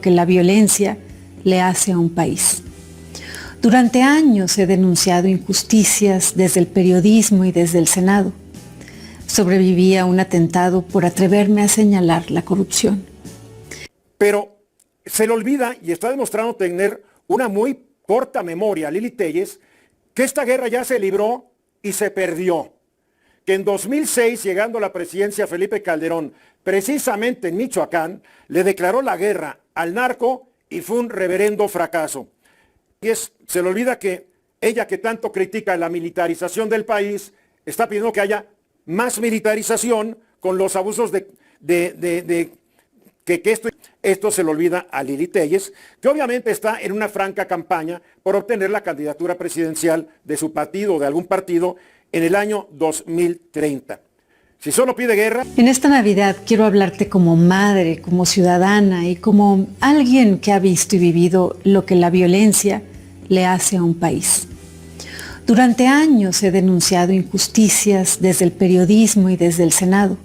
que la violencia le hace a un país. Durante años he denunciado injusticias desde el periodismo y desde el Senado. Sobreviví a un atentado por atreverme a señalar la corrupción. Pero se le olvida, y está demostrando tener una muy corta memoria, Lili Téllez, que esta guerra ya se libró y se perdió. Que en 2006, llegando a la presidencia Felipe Calderón, precisamente en Michoacán, le declaró la guerra al narco y fue un reverendo fracaso. Y se le olvida que ella, que tanto critica la militarización del país, está pidiendo que haya más militarización con los abusos esto se le olvida a Lili Téllez, que obviamente está en una franca campaña por obtener la candidatura presidencial de su partido o de algún partido en el año 2030. Si solo pide guerra... En esta Navidad quiero hablarte como madre, como ciudadana y como alguien que ha visto y vivido lo que la violencia le hace a un país. Durante años he denunciado injusticias desde el periodismo y desde el Senado.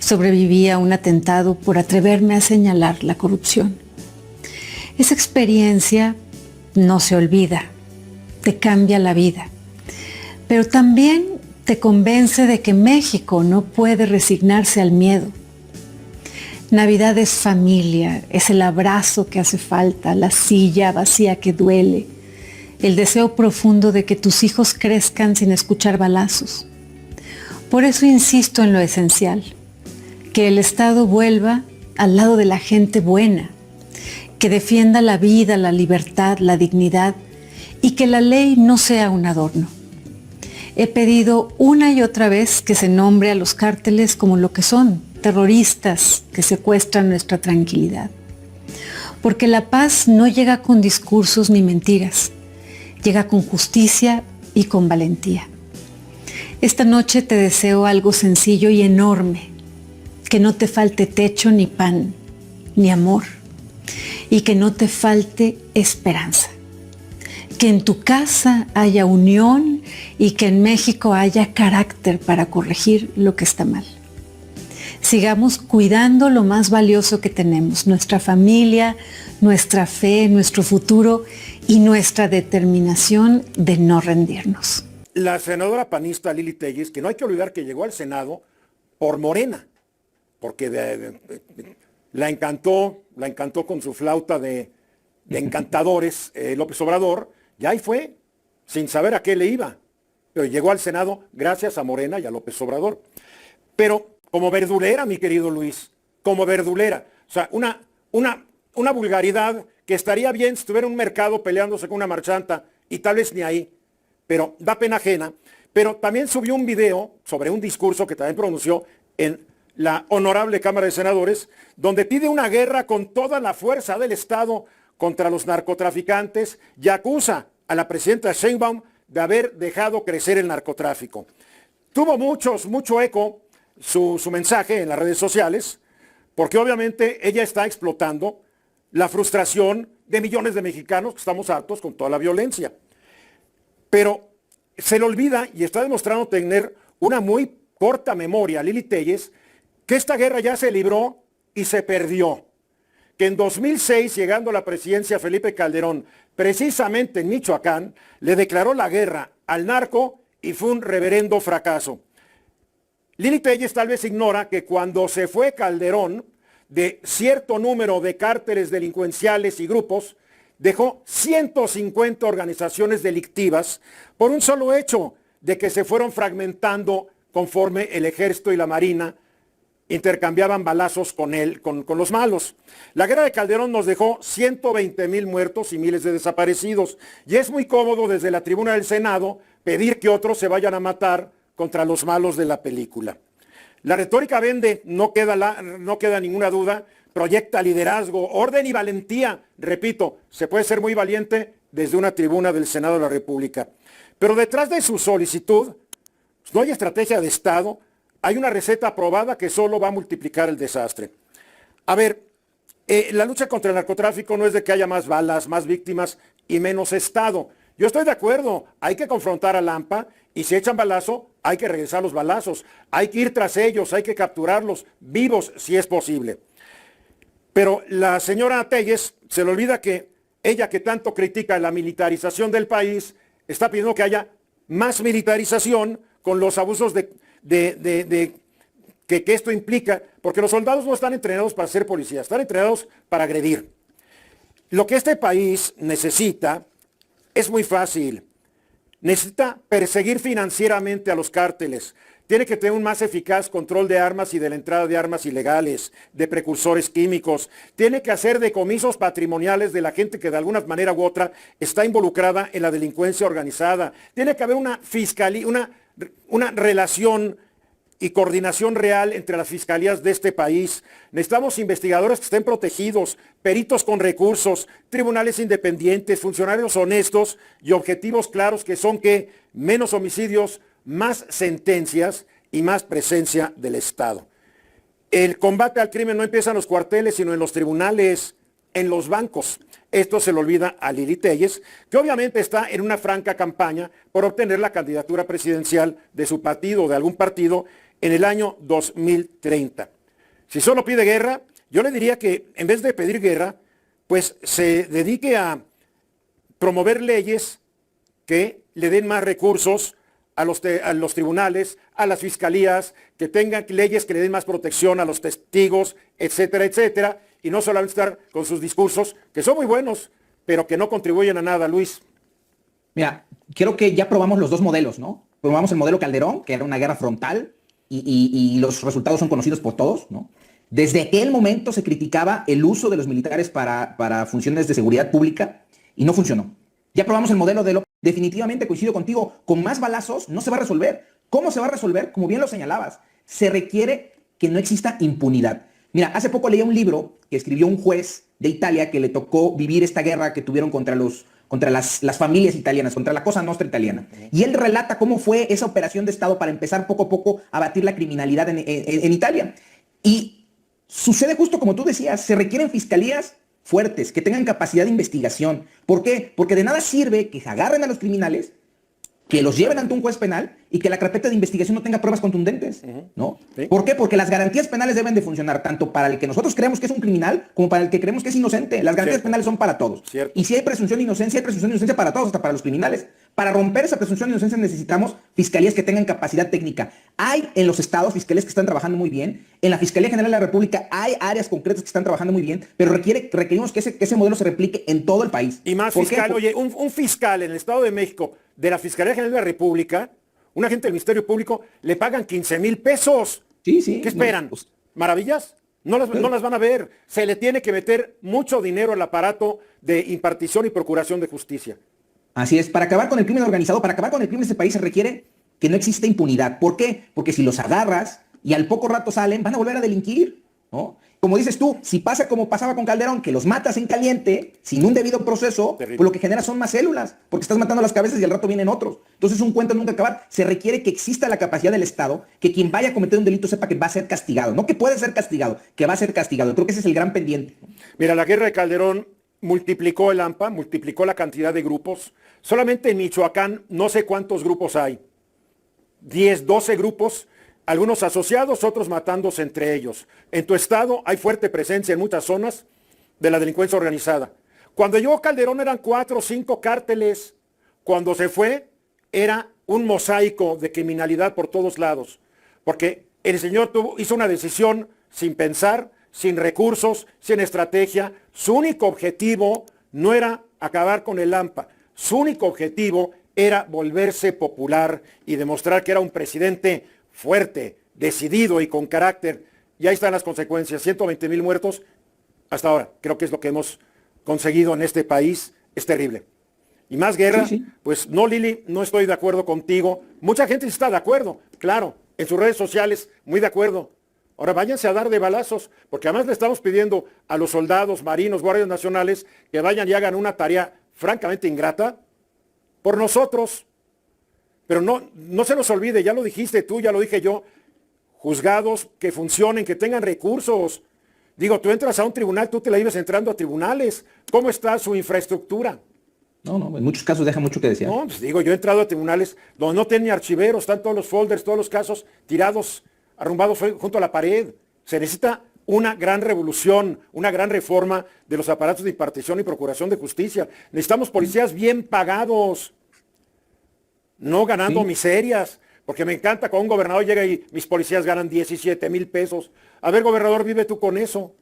Sobreviví a un atentado por atreverme a señalar la corrupción. Esa experiencia no se olvida, te cambia la vida, pero también te convence de que México no puede resignarse al miedo. Navidad es familia, es el abrazo que hace falta, la silla vacía que duele, el deseo profundo de que tus hijos crezcan sin escuchar balazos. Por eso insisto en lo esencial, que el Estado vuelva al lado de la gente buena, que defienda la vida, la libertad, la dignidad y que la ley no sea un adorno. He pedido una y otra vez que se nombre a los cárteles como lo que son, terroristas que secuestran nuestra tranquilidad. Porque la paz no llega con discursos ni mentiras, llega con justicia y con valentía. Esta noche te deseo algo sencillo y enorme, que no te falte techo ni pan, ni amor, y que no te falte esperanza. Que en tu casa haya unión y que en México haya carácter para corregir lo que está mal. Sigamos cuidando lo más valioso que tenemos, nuestra familia, nuestra fe, nuestro futuro y nuestra determinación de no rendirnos. La senadora panista Lili Téllez, que no hay que olvidar que llegó al Senado por Morena, porque la encantó con su flauta de encantadores López Obrador, y ahí fue, sin saber a qué le iba. Pero llegó al Senado gracias a Morena y a López Obrador. Pero como verdulera, mi querido Luis, como verdulera. O sea, una vulgaridad que estaría bien si estuviera en un mercado peleándose con una marchanta, y tal vez ni ahí, pero da pena ajena. Pero también subió un video sobre un discurso que también pronunció en la honorable Cámara de Senadores, donde pide una guerra con toda la fuerza del Estado contra los narcotraficantes y acusa a la presidenta Sheinbaum de haber dejado crecer el narcotráfico. Tuvo mucho eco su mensaje en las redes sociales, porque obviamente ella está explotando la frustración de millones de mexicanos que estamos hartos con toda la violencia. Pero se le olvida, y está demostrando tener una muy corta memoria, Lili Téllez, que esta guerra ya se libró y se perdió. Que en 2006, llegando a la presidencia Felipe Calderón, precisamente en Michoacán, le declaró la guerra al narco y fue un reverendo fracaso. Lili Téllez tal vez ignora que cuando se fue Calderón de cierto número de cárteles delincuenciales y grupos, dejó 150 organizaciones delictivas por un solo hecho de que se fueron fragmentando conforme el ejército y la marina intercambiaban balazos con los malos. La guerra de Calderón nos dejó 120,000 muertos y miles de desaparecidos. Y es muy cómodo desde la tribuna del Senado pedir que otros se vayan a matar contra los malos de la película. La retórica vende, no queda ninguna duda, proyecta liderazgo, orden y valentía. Repito, se puede ser muy valiente desde una tribuna del Senado de la República. Pero detrás de su solicitud, pues no hay estrategia de Estado. Hay una receta aprobada que solo va a multiplicar el desastre. A ver, la lucha contra el narcotráfico no es de que haya más balas, más víctimas y menos Estado. Yo estoy de acuerdo, hay que confrontar al AMPA y si echan balazo, hay que regresar los balazos. Hay que ir tras ellos, hay que capturarlos vivos si es posible. Pero la señora Telles se le olvida que ella, que tanto critica la militarización del país, está pidiendo que haya más militarización con los abusos que esto implica, porque los soldados no están entrenados para ser policías, están entrenados para agredir. Lo que este país necesita es muy fácil. Necesita perseguir financieramente a los cárteles. Tiene que tener un más eficaz control de armas y de la entrada de armas ilegales, de precursores químicos. Tiene que hacer decomisos patrimoniales de la gente que de alguna manera u otra está involucrada en la delincuencia organizada. Tiene que haber una fiscalía, una relación y coordinación real entre las fiscalías de este país. Necesitamos investigadores que estén protegidos, peritos con recursos, tribunales independientes, funcionarios honestos y objetivos claros que son que menos homicidios, más sentencias y más presencia del Estado. El combate al crimen no empieza en los cuarteles, sino en los tribunales, en los bancos. Esto se le olvida a Lili Telles, que obviamente está en una franca campaña por obtener la candidatura presidencial de su partido o de algún partido en el año 2030. Si solo pide guerra, yo le diría que en vez de pedir guerra, pues se dedique a promover leyes que le den más recursos a los tribunales, a las fiscalías, que tengan leyes que le den más protección a los testigos, etcétera, etcétera, y no solamente estar con sus discursos, que son muy buenos, pero que no contribuyen a nada, Luis. Mira, creo que ya probamos los dos modelos, ¿no? Probamos el modelo Calderón, que era una guerra frontal, y los resultados son conocidos por todos, ¿no? Desde aquel momento se criticaba el uso de los militares para funciones de seguridad pública y no funcionó. Ya probamos el modelo de López. Definitivamente coincido contigo, con más balazos no se va a resolver. ¿Cómo se va a resolver? Como bien lo señalabas, se requiere que no exista impunidad. Mira, hace poco leí un libro que escribió un juez de Italia que le tocó vivir esta guerra que tuvieron contra las familias italianas, contra la Cosa Nostra italiana. Y él relata cómo fue esa operación de Estado para empezar poco a poco a batir la criminalidad en Italia. Y sucede justo como tú decías, se requieren fiscalías fuertes, que tengan capacidad de investigación. ¿Por qué? Porque de nada sirve que se agarren a los criminales, que los lleven ante un juez penal y que la carpeta de investigación no tenga pruebas contundentes, ¿no? ¿Sí? ¿Por qué? Porque las garantías penales deben de funcionar tanto para el que nosotros creemos que es un criminal como para el que creemos que es inocente. Las garantías penales son para todos. Cierto. Y si hay presunción de inocencia, hay presunción de inocencia para todos, hasta para los criminales. Para romper esa presunción de inocencia necesitamos fiscalías que tengan capacidad técnica. Hay en los estados fiscalías que están trabajando muy bien. En la Fiscalía General de la República hay áreas concretas que están trabajando muy bien, pero requerimos que ese modelo se replique en todo el país. Y más fiscal, oye, un fiscal en el Estado de México de la Fiscalía General de la República, un agente del Ministerio Público, le pagan 15,000 pesos. Sí, sí. ¿Qué esperan? No, pues, ¿maravillas? No las van a ver. Se le tiene que meter mucho dinero al aparato de impartición y procuración de justicia. Así es. Para acabar con el crimen organizado, para acabar con el crimen de este país se requiere que no exista impunidad. ¿Por qué? Porque si los agarras y al poco rato salen, van a volver a delinquir, ¿no? Como dices tú, si pasa como pasaba con Calderón, que los matas en caliente, sin un debido proceso, pues lo que genera son más células, porque estás matando las cabezas y al rato vienen otros. Entonces un cuento nunca acabar. Se requiere que exista la capacidad del Estado, que quien vaya a cometer un delito sepa que va a ser castigado. No que puede ser castigado, que va a ser castigado. Creo que ese es el gran pendiente. Mira, la guerra de Calderón multiplicó el AMPA, multiplicó la cantidad de grupos. Solamente en Michoacán no sé cuántos grupos hay. 10, 12 grupos. Algunos asociados, otros matándose entre ellos. En tu estado hay fuerte presencia en muchas zonas de la delincuencia organizada. Cuando llegó Calderón eran 4 o 5 cárteles. Cuando se fue era un mosaico de criminalidad por todos lados. Porque el señor hizo una decisión sin pensar, sin recursos, sin estrategia. Su único objetivo no era acabar con el AMPA. Su único objetivo era volverse popular y demostrar que era un presidente fuerte, decidido y con carácter. Y ahí están las consecuencias. 120,000 muertos hasta ahora. Creo que es lo que hemos conseguido en este país. Es terrible. Y más guerra, sí. Pues no, Lili, no estoy de acuerdo contigo. Mucha gente está de acuerdo, claro, en sus redes sociales, muy de acuerdo. Ahora váyanse a dar de balazos, porque además le estamos pidiendo a los soldados, marinos, guardias nacionales, que vayan y hagan una tarea francamente ingrata por nosotros. Pero no se nos olvide, ya lo dijiste tú, ya lo dije yo, juzgados que funcionen, que tengan recursos. Digo, tú entras a un tribunal, tú te la ibas entrando a tribunales. ¿Cómo está su infraestructura? No, en muchos casos deja mucho que desear. No, pues digo, yo he entrado a tribunales donde no tienen ni archiveros, están todos los folders, todos los casos tirados, arrumbados junto a la pared. Se necesita una gran revolución, una gran reforma de los aparatos de impartición y procuración de justicia. Necesitamos policías bien pagados, no ganando miserias, porque me encanta cuando un gobernador llega y mis policías ganan 17,000 pesos. A ver, gobernador, vive tú con eso.